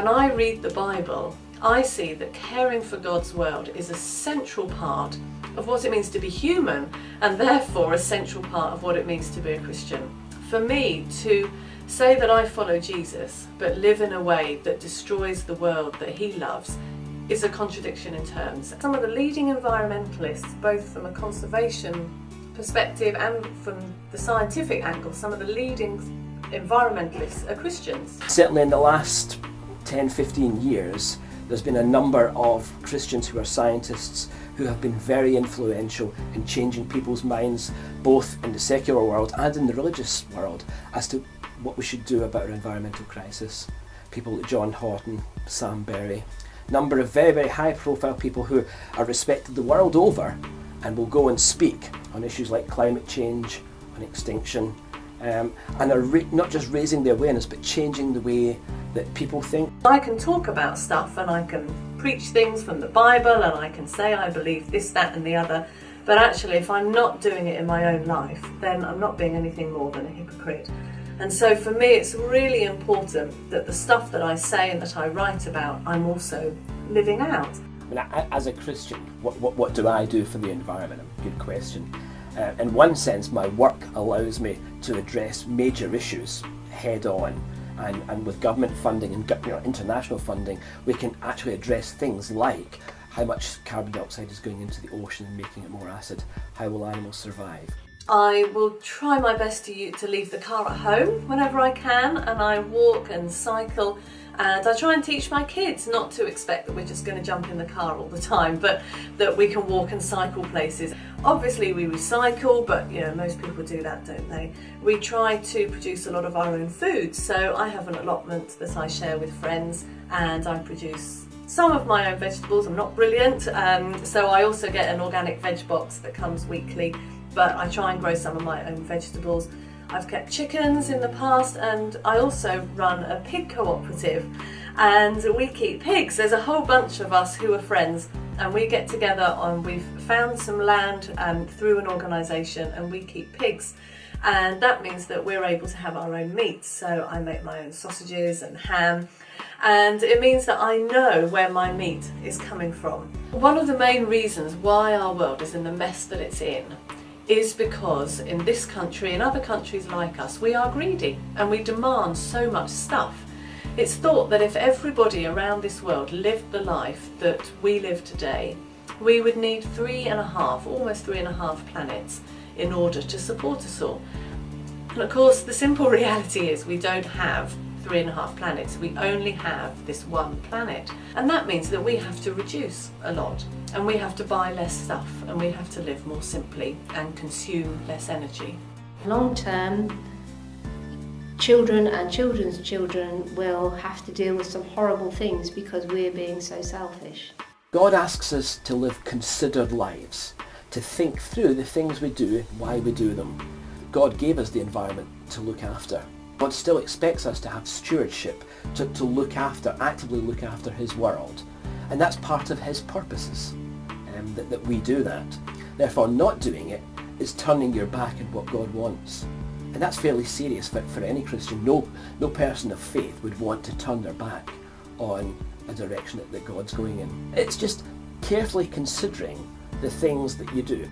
when I read the Bible, I see that caring for God's world is a central part of what it means to be human, and therefore a central part of what it means to be a Christian. For me, to say that I follow Jesus but live in a way that destroys the world that he loves is a contradiction in terms. Some of the leading environmentalists, both from a conservation perspective and from the scientific angle, some of the leading environmentalists are Christians. Certainly in the last 10-15 years, there's been a number of Christians who are scientists who have been very influential in changing people's minds, both in the secular world and in the religious world, as to what we should do about our environmental crisis. People like John Horton, Sam Berry, a number of very, very high profile people who are respected the world over and will go and speak on issues like climate change, on extinction, and are not just raising the awareness but changing the way that people think. I can talk about stuff and I can preach things from the Bible and I can say I believe this, that and the other, but actually if I'm not doing it in my own life, then I'm not being anything more than a hypocrite. And so for me it's really important that the stuff that I say and that I write about, I'm also living out. I mean, as a Christian, what do I do for the environment? Good question. In one sense, my work allows me to address major issues head on, and with government funding and international funding, we can actually address things like how much carbon dioxide is going into the ocean and making it more acid. How will animals survive? I will try my best to leave the car at home whenever I can, and I walk and cycle, and I try and teach my kids not to expect that we're just going to jump in the car all the time, but that we can walk and cycle places. Obviously we recycle, but most people do that, don't they? We try to produce a lot of our own food, so I have an allotment that I share with friends, and I produce some of my own vegetables. I'm not brilliant, so I also get an organic veg box that comes weekly, but I try and grow some of my own vegetables. I've kept chickens in the past, and I also run a pig cooperative, and we keep pigs. There's a whole bunch of us who are friends, and we get together and we've found some land through an organisation, and we keep pigs, and that means that we're able to have our own meat. So I make my own sausages and ham, and it means that I know where my meat is coming from. One of the main reasons why our world is in the mess that it's in is because in this country and other countries like us, we are greedy and we demand so much stuff. It's thought that if everybody around this world lived the life that we live today, we would need almost 3.5 planets in order to support us all. And of course, the simple reality is we don't have 3.5 planets, we only have this one planet. And that means that we have to reduce a lot, and we have to buy less stuff, and we have to live more simply and consume less energy. Long term, children and children's children will have to deal with some horrible things because we're being so selfish. God asks us to live considered lives, to think through the things we do, why we do them. God gave us the environment to look after. God still expects us to have stewardship, to actively look after his world. And that's part of his purposes, that we do that. Therefore, not doing it is turning your back on what God wants. And that's fairly serious for any Christian. No person of faith would want to turn their back on a direction that God's going in. It's just carefully considering the things that you do.